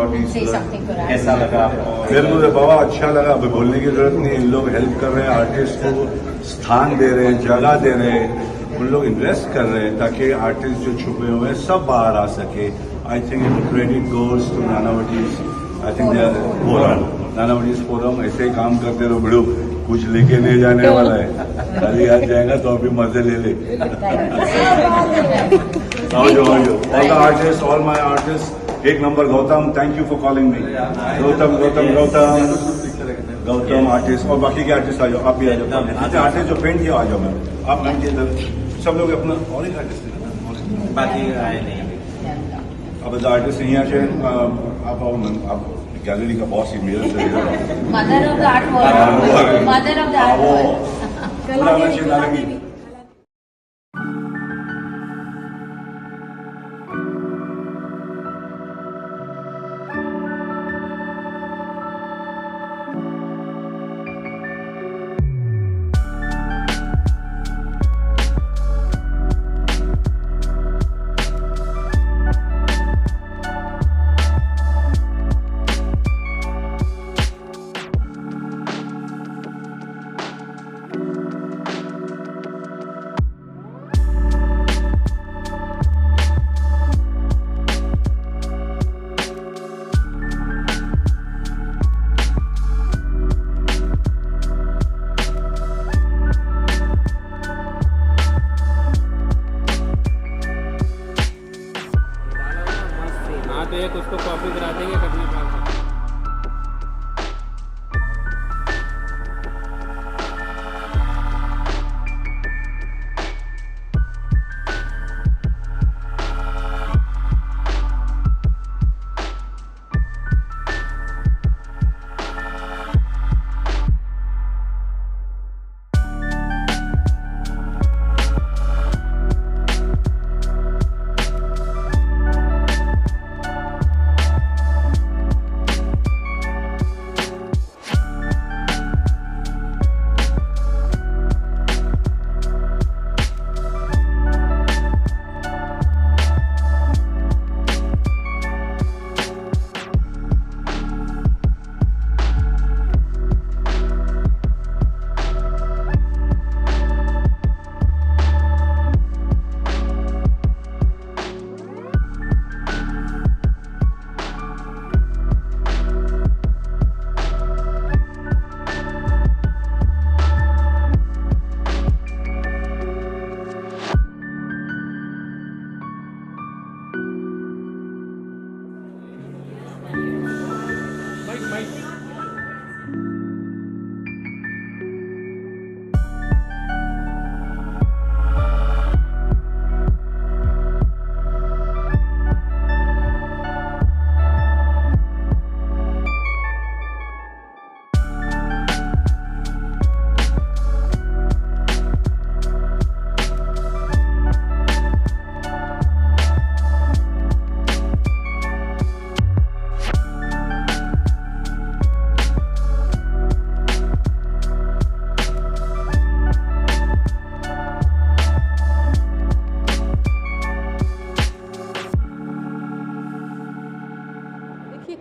Not east. कैसा लगा आपको? मेरे को बाबा अच्छा लगा, अभी बोलने की जरूरत नहीं। इन लोग हेल्प कर रहे हैं, आर्टिस्ट को स्थान दे रहे हैं, जगह दे रहे हैं, उन लोग इन्वेस्ट कर रहे हैं ताकि आर्टिस्ट जो छुपे हुए हैं सब बाहर आ सके। I think credit goes to Nanavati's, I think Nanavati's forum. ऐसे ही काम करते रहो बड़ू, कुछ लेके नहीं जाने वाला है, खाली आ जाएगा तो अभी मजे ले ले। All the artist, all my artist, एक number Gautam, thank you for calling me. Gautam Gautam Gautam Gautam artist, और बाकी के आर्टिस्ट आ जाओ, आप भी आ जाओ। आर्टिस्ट जो पेंट किया आ जाओ, मैम आप पेंट किए इधर सब लोग अपना और एक आर्टिस्ट बाकी आए नहीं। अब आर्टिस्ट नहीं आते, आप आओ मैम, आप गैलरी का बॉस ही मेरे से mother of the art world, mother of the art world. एक उसको कॉपी करा देंगे कटनी पास।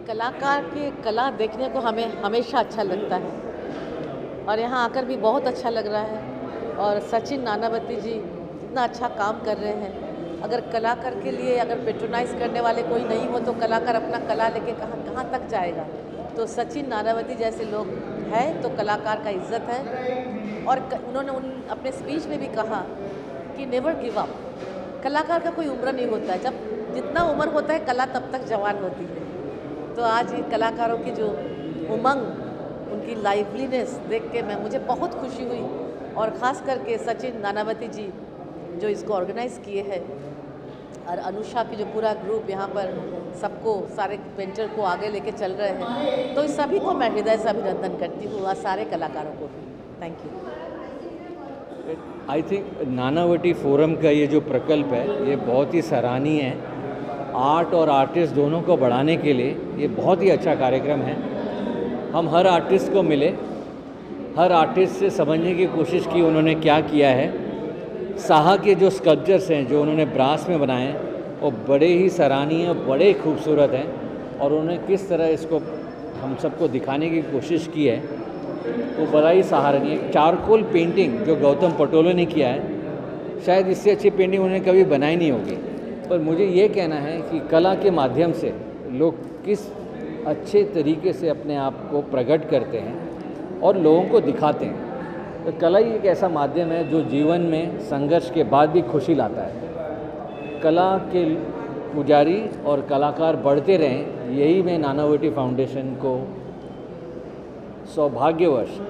कलाकार की कला देखने को हमें हमेशा अच्छा लगता है और यहाँ आकर भी बहुत अच्छा लग रहा है। और सचिन नानावती जी इतना अच्छा काम कर रहे हैं। अगर कलाकार के लिए अगर पेट्रोनाइज करने वाले कोई नहीं हो तो कलाकार अपना कला लेके कहाँ तक जाएगा। तो सचिन नानावती जैसे लोग हैं तो कलाकार का इज्जत है। और उन्होंने अपने स्पीच में भी कहा कि नेवर गिव अप। कलाकार का कोई उम्र नहीं होता है, जब जितना उम्र होता है कला तब तक जवान होती है। तो आज इन कलाकारों की जो उमंग, उनकी लाइवलीनेस देख के मुझे बहुत खुशी हुई। और ख़ास करके सचिन नानावती जी जो इसको ऑर्गेनाइज़ किए हैं और अनुषा की जो पूरा ग्रुप यहाँ पर सबको, सारे पेंटर को आगे लेके चल रहे हैं, तो इस सभी को मैं हृदय से अभिनंदन करती हूँ और सारे कलाकारों को भी thank you. I think Nanavati forum का ये जो प्रकल्प है ये बहुत ही सराहनीय है। आर्ट और आर्टिस्ट दोनों को बढ़ाने के लिए ये बहुत ही अच्छा कार्यक्रम है। हम हर आर्टिस्ट को मिले, हर आर्टिस्ट से समझने की कोशिश की उन्होंने क्या किया है। साहा के जो स्कल्पचर्स हैं जो उन्होंने ब्रास में बनाए हैं वो बड़े ही सराहनीय, बड़े खूबसूरत हैं। और उन्होंने किस तरह इसको हम सबको दिखाने की कोशिश की है वो बड़ा ही सराहनीय। चारकोल पेंटिंग जो गौतम पटोले ने किया है, शायद इससे अच्छी पेंटिंग उन्होंने कभी बनाई नहीं होगी। पर मुझे ये कहना है कि कला के माध्यम से लोग किस अच्छे तरीके से अपने आप को प्रकट करते हैं और लोगों को दिखाते हैं। तो कला ही एक ऐसा माध्यम है जो जीवन में संघर्ष के बाद भी खुशी लाता है। कला के पुजारी और कलाकार बढ़ते रहें, यही मैं नानावटी फाउंडेशन को सौभाग्यवश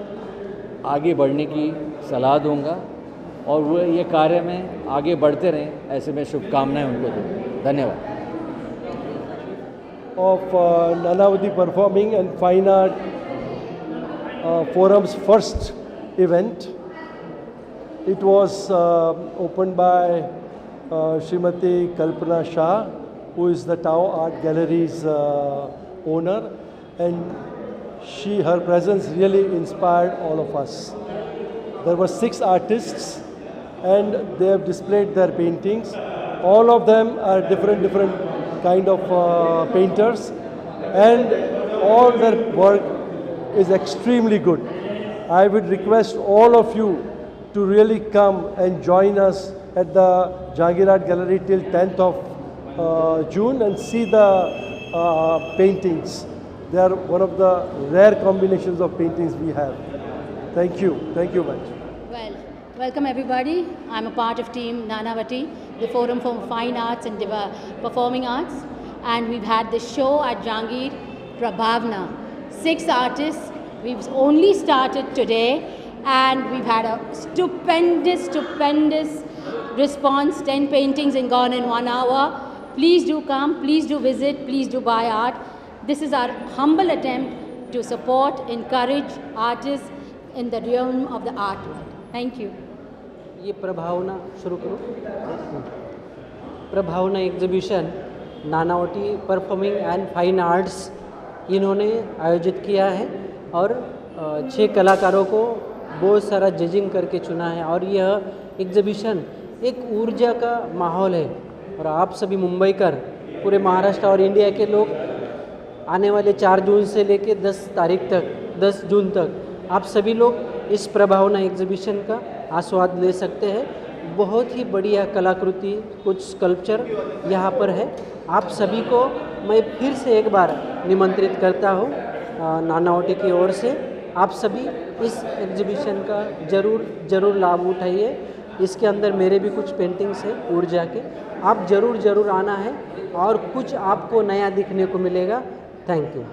आगे बढ़ने की सलाह दूंगा और वो ये कार्य में आगे बढ़ते रहें, ऐसे में शुभकामनाएं उनको दूँ। धन्यवाद। Of Nanavati Performing and Fine Art Forum's first event. It was opened by Srimati Kalpana Shah, who is the Tao Art Gallery's owner, and her presence really inspired all of us. There were 6 artists and they have displayed their paintings. All of them are different kind of painters, and all their work is extremely good. I would request all of you to really come and join us at the Jahangir Art Gallery till 10th of June and see the paintings. They are one of the rare combinations of paintings we have. Thank you much. Well, welcome everybody. I'm a part of team Nanavati, the Forum for Fine Arts and Performing Arts, and we've had this show at Jahangir Prabhavna. 6 artists. We've only started today and we've had a stupendous response. 10 paintings and gone in 1 hour. Please do come, please do visit, please do buy art. This is our humble attempt to support, encourage artists in the realm of the art world. Thank you. ये प्रभावना शुरू करो। Prabhavna exhibition Nanavati performing and fine arts इन्होंने आयोजित किया है और 6 कलाकारों को बहुत सारा जजिंग करके चुना है और यह एग्जीबिशन एक ऊर्जा का माहौल है और आप सभी मुंबईकर, पूरे महाराष्ट्र और इंडिया के लोग आने वाले 4 जून से लेकर 10 जून तक आप सभी लोग इस प्रभावना एग्जीबिशन का आस्वाद ले सकते हैं। बहुत ही बढ़िया कलाकृति, कुछ स्कल्पचर यहाँ पर है। आप सभी को मैं फिर से एक बार निमंत्रित करता हूँ नानावटी की ओर से। आप सभी इस एग्जीबिशन का ज़रूर लाभ उठाइए। इसके अंदर मेरे भी कुछ पेंटिंग्स हैं ऊर्जा के, आप ज़रूर आना है और कुछ आपको नया दिखने को मिलेगा। Thank you.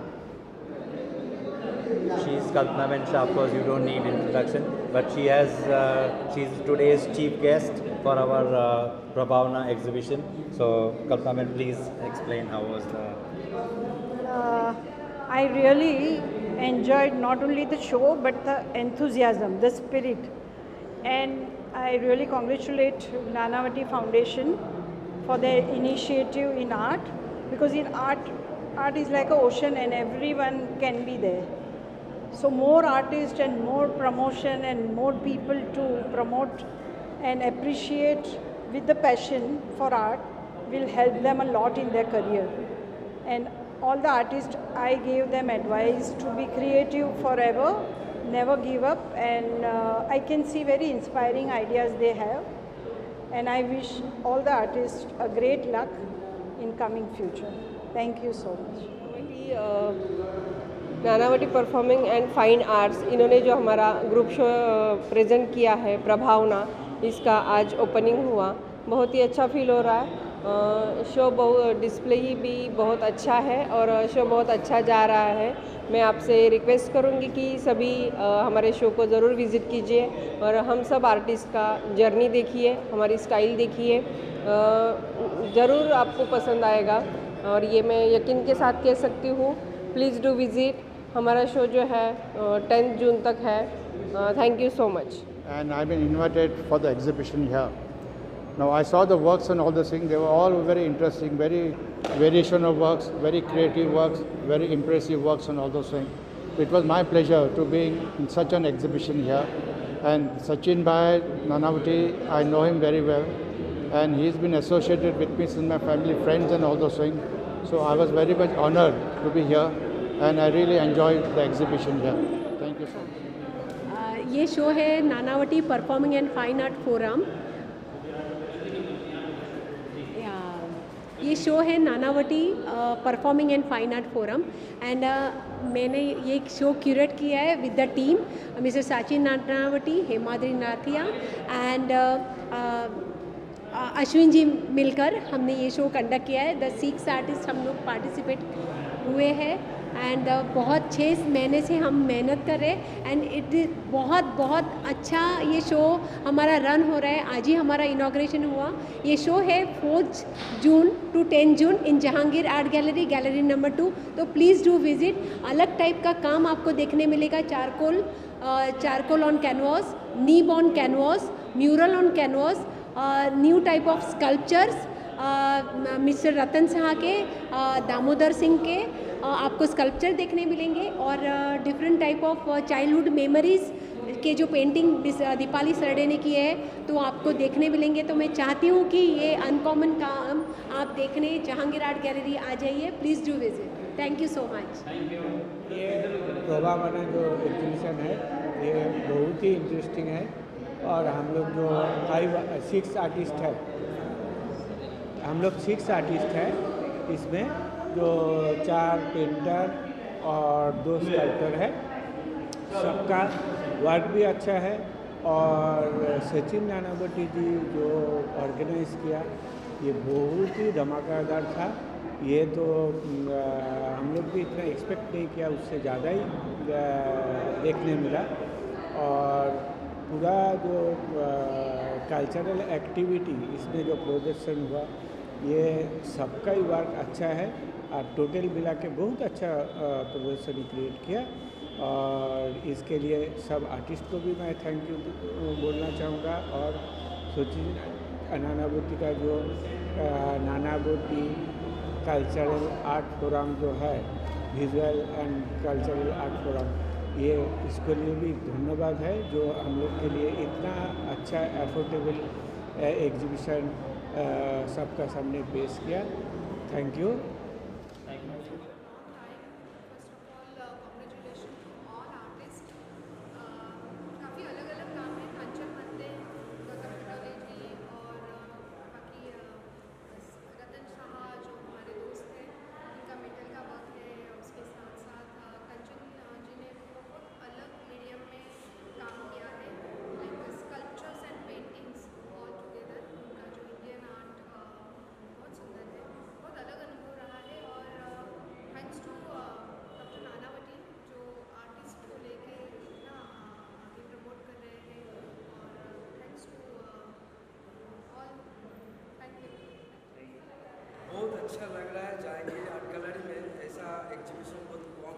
She's Kalpana Shah. Of course, you don't need introduction, but she's today's chief guest for our Prabhavna exhibition. So, Kalpana, please explain how was the. I really enjoyed not only the show but the enthusiasm, the spirit, and I really congratulate Nanavati Foundation for their initiative in art, because in art is like an ocean and everyone can be there. So more artists and more promotion and more people to promote and appreciate with the passion for art will help them a lot in their career. And all the artists, I gave them advice to be creative forever, never give up, and I can see very inspiring ideas they have, and I wish all the artists a great luck in coming future. Thank you so much. Nanavati performing and fine arts इन्होंने जो हमारा group show present किया है प्रभावना, इसका आज opening हुआ। बहुत ही अच्छा फील हो रहा है। शो डिस्प्ले भी बहुत अच्छा है और शो बहुत अच्छा जा रहा है। मैं आपसे रिक्वेस्ट करूंगी कि सभी हमारे शो को ज़रूर विज़िट कीजिए और हम सब आर्टिस्ट का जर्नी देखिए, हमारी स्टाइल देखिए, ज़रूर आपको पसंद आएगा और ये मैं यकीन के साथ कह सकती हूँ। Please do visit. हमारा शो जो है 10 जून तक है। Thank you so much. And I've been invited for the exhibition here. Now I saw the works and all those things. They were all very interesting, very variation of works, very creative works, very impressive works and all those things. It was my pleasure to be in such an exhibition here. And Sachin Bhai Nanavati, I know him very well, and he's been associated with me since my family, friends and all those things. So I was very much honored to be here, and I really enjoyed the exhibition here. Thank you so much. ये show है Nanavati performing and fine art forum. ये show है Nanavati performing and fine art forum and मैंने ये show curate किया है with the team mister Sachin Nanavati, Hemadri Nathiya and Ashwin ji मिलकर हमने ये शो कंडक्ट किया है। द 6 आर्टिस्ट हम लोग पार्टिसिपेट हुए हैं एंड बहुत 6 महीने से हम मेहनत कर रहे हैं एंड इट बहुत अच्छा ये शो हमारा रन हो रहा है। आज ही हमारा इनॉग्रेशन हुआ। ये शो है 4 June to 10 June in Jahangir art gallery, gallery number 2। तो प्लीज़ डू विजिट। अलग टाइप का काम आपको देखने मिलेगा। Charcoal on canvas, nib on canvas, mural on canvas, new type of sculptures, mister Ratan Shah के, दामोदर सिंह के आपको स्कल्पचर देखने मिलेंगे और different type of childhood memories के जो पेंटिंग दीपाली सरडे ने की है तो आपको देखने मिलेंगे। तो मैं चाहती हूँ कि ये अनकॉमन काम आप देखने जहांगीर आर्ट गैलरी आ जाइए। Please do visit. Thank you so much. ये प्रभावना जो एग्जीबिशन है ये बहुत ही इंटरेस्टिंग है और हम लोग जो 6 आर्टिस्ट है, हम लोग 6 आर्टिस्ट हैं इसमें, जो 4 पेंटर और 2 स्कल्पटर है। सबका वर्क भी अच्छा है और सचिन नानावटी जी जो ऑर्गेनाइज़ किया ये बहुत ही धमाकेदार था। ये तो हम लोग भी इतना एक्सपेक्ट नहीं किया, उससे ज़्यादा ही देखने मिला। और पूरा जो कल्चरल एक्टिविटी इसमें जो प्रदर्शन हुआ ये सबका ही वर्क अच्छा है और टोटल मिला के बहुत अच्छा प्रदर्शन क्रिएट किया। और इसके लिए सब आर्टिस्ट को भी मैं थैंक यू बोलना चाहूँगा। और सचिन नानावटी का जो नानावटी कल्चरल आर्ट फोरम जो है, visual and cultural art forum, ये इसके लिए भी धन्यवाद है जो हम लोग के लिए इतना अच्छा एफोर्डेबल एग्जीबिशन सबका सामने पेश किया। Thank you. बहुत अच्छा लग रहा है जहांगीर आर्ट गैलरी में। ऐसा एग्जीबिशन बहुत कम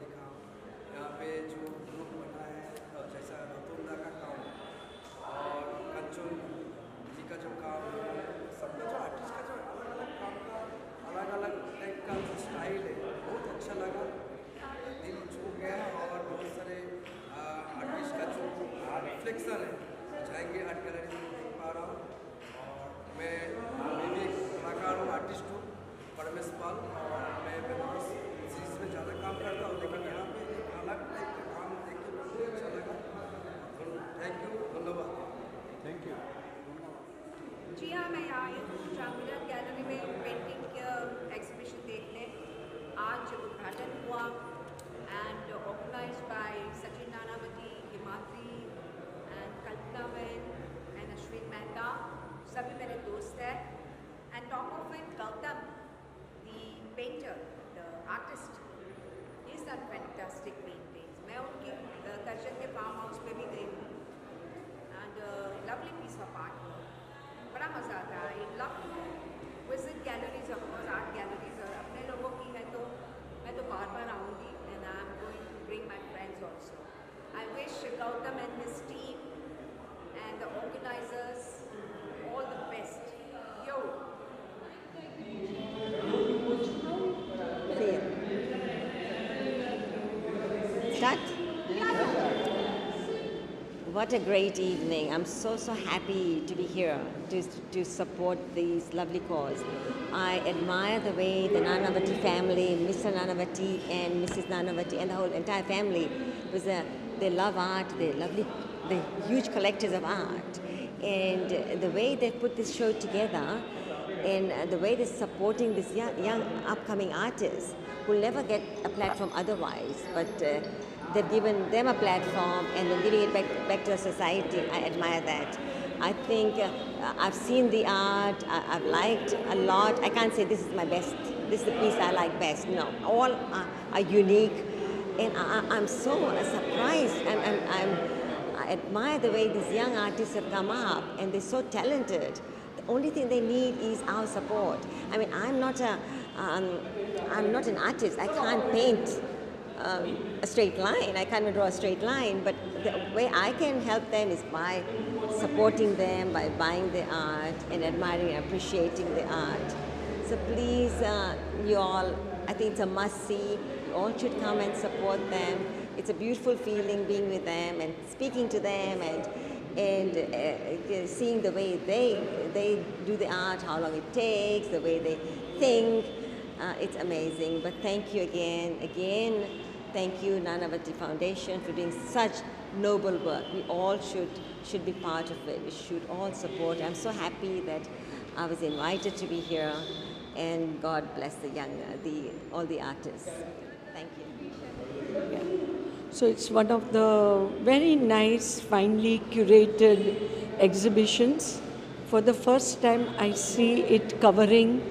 देखा। यहाँ पे जो ग्रुप बना है और जैसा रतुंदा का काम और कंचन जी का जो काम है, सबका जो आर्टिस्ट का जो अलग अलग काम का अलग अलग टाइप का जो स्टाइल है बहुत अच्छा लगा, दिल छू गया। और बहुत सारे आर्टिस्ट का जो रिफ्लेक्शन है जहांगीर आर्ट गैलरी में देख पा रहा हूँ। और मैं भी एक कलाकार हूँ, आर्टिस्ट हूँ, परमेश पाल। मैं बनारस सीरीज में ज़्यादा काम करता हूँ, लेकिन यहाँ पे एक अलग टाइप का काम देख के बहुत अच्छा लगा। थैंक यू, धन्यवाद। Thank you. जी हाँ, मैं आई हूँ जहांगीर आर्ट गैलरी में पेंटिंग का एग्जीबिशन देखने। आज उद्घाटन हुआ and organised by Sachin Nanavati, Himadri and Kalpana मैन एंड अश्विन मेहता, सभी मेरे दोस्त हैं। And talk of with Gautam, the painter, the artist, he is done fantastic paintings. मैं उनकी कर्जन के फार्म हाउस पे भी गई हूँ and lovely piece of art, बड़ा मज़ा आता है। I love to visit galleries, of course art galleries, और अपने लोगों की है तो मैं तो बार बार आऊँगी and I am going to bring my friends also. I wish Gautam and his team and the organizers all the best. Yo. Start? What a great evening. I'm so happy to be here to support this lovely cause. I admire the way the Nanavati family, Mr. Nanavati and Mrs. Nanavati and the whole entire family, because they love art, they're huge collectors of art. And the way they put this show together and the way they're supporting this young upcoming artists who will never get a platform otherwise, but they've given them a platform and they're giving it back to the society. I admire that. I think I've seen the art, I've liked a lot. I can't say this is my best, this is the piece I like best. No, all are unique. And I'm so surprised. I admire the way these young artists have come up and they're so talented. The only thing they need is our support. I mean, I'm not an artist. I can't paint a straight line. I can't even draw a straight line. But the way I can help them is by supporting them, by buying the art and admiring and appreciating the art. So please, you all, I think it's a must-see. You all should come and support them. It's a beautiful feeling being with them and speaking to them and seeing the way they do the art, how long it takes, the way they think. It's amazing. But thank you again. Thank you, Nanavati Foundation, for doing such noble work. We all should be part of it. We should all support. I'm so happy that I was invited to be here, and God bless all the artists. Thank you. So it's one of the very nice, finely curated exhibitions. For the first time, I see it covering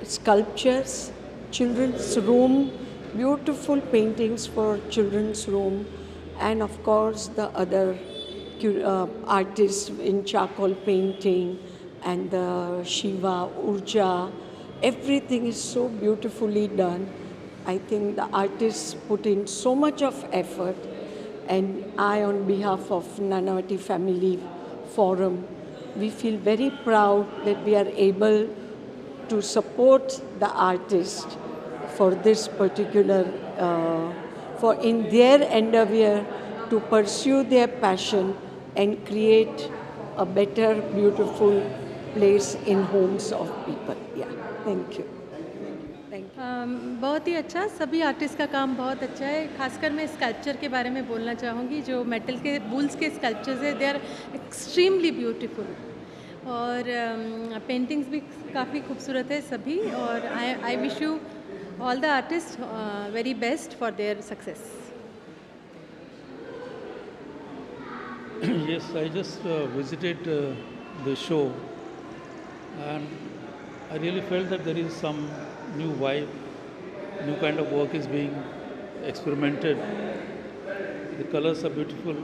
sculptures, children's room, beautiful paintings for children's room, and of course the other artists in charcoal painting and the Shiva, Urja. Everything is so beautifully done. I think the artists put in so much of effort, and I, on behalf of Nanavati Family Forum, we feel very proud that we are able to support the artist for this particular, for in their endeavor to pursue their passion and create a better, beautiful place in homes of people. Yeah, thank you. बहुत ही अच्छा, सभी artist का काम बहुत अच्छा है. खासकर मैं स्कल्पचर के बारे में बोलना चाहूँगी. जो मेटल के वूल्स के स्कल्पचर्स है, दे आर एक्सट्रीमली ब्यूटीफुल, और पेंटिंग्स भी काफ़ी खूबसूरत है सभी. और I wish you all the artists very best for their success. Yes, I just visited the show, and I really felt that there is some new vibe, new kind of work is being experimented. The colors are beautiful,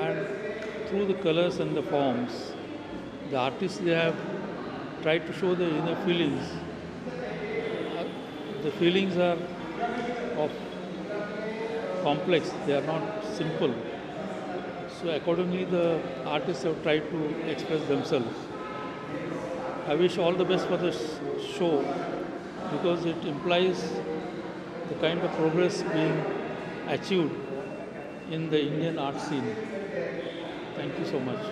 and through the colors and the forms, the artists, they have tried to show the inner feelings. The feelings are of complex, they are not simple. So accordingly, the artists have tried to express themselves. I wish all the best for the show, because it implies the kind of progress being achieved in the Indian art scene. Thank you so much.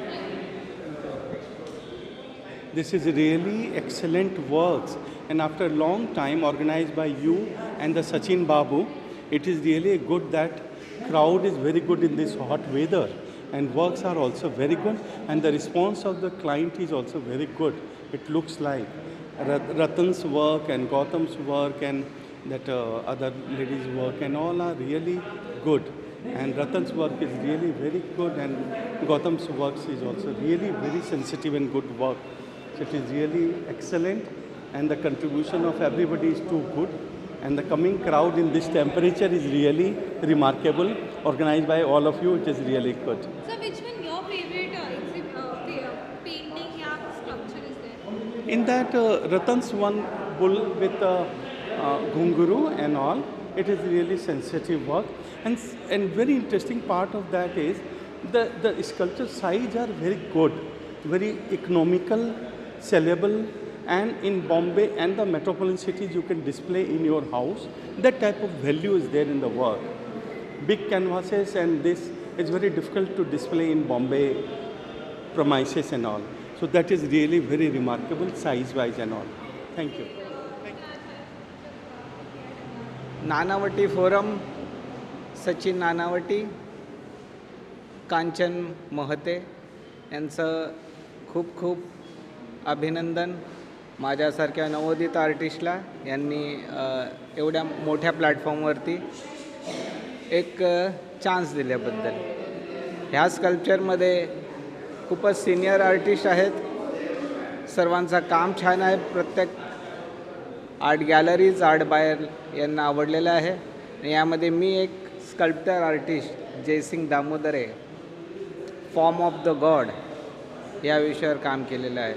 This is really excellent works, and after a long time organized by you and the Sachin Babu, it is really good that crowd is very good in this hot weather, and works are also very good, and the response of the client is also very good. It looks like Ratan's work and Gautam's work and that other ladies' work and all are really good. And Ratan's work is really very good, and Gautam's works is also really very sensitive and good work. So it is really excellent, and the contribution of everybody is too good, and the coming crowd in this temperature is really remarkable, organized by all of you. It is really good. So which one your favorite painting or sculpture is there? In that Ratan's one bull with Gunguru and all, it is really sensitive work, and very interesting part of that is the sculpture size are very good, very economical, sellable, and in Bombay and the metropolitan cities you can display in your house. That type of value is there in the work. Big canvases and this is very difficult to display in Bombay premises and all. So that is really very remarkable size wise and all. Thank you Nanavati forum, Sachin Nanavati, Kanchan Mehta यांचं खूप खूप अभिनंदन. माझ्यासारख्या नवोदित आर्टिस्टला यांनी एवढ्या मोठ्या प्लॅटफॉर्मवरती एक चान्स दिल्याबद्दल. ह्या स्कल्पचरमध्ये खूपच सिनियर आर्टिस्ट आहेत. सर्वांचं काम छान आहे. प्रत्येक आर्ट गॅलरीज, आर्ट बायर यांना आवडलेलं आहे. यामध्ये मी एक sculptor artist Jaysing Damodare, form of the god या विषयावर काम केलेलं आहे.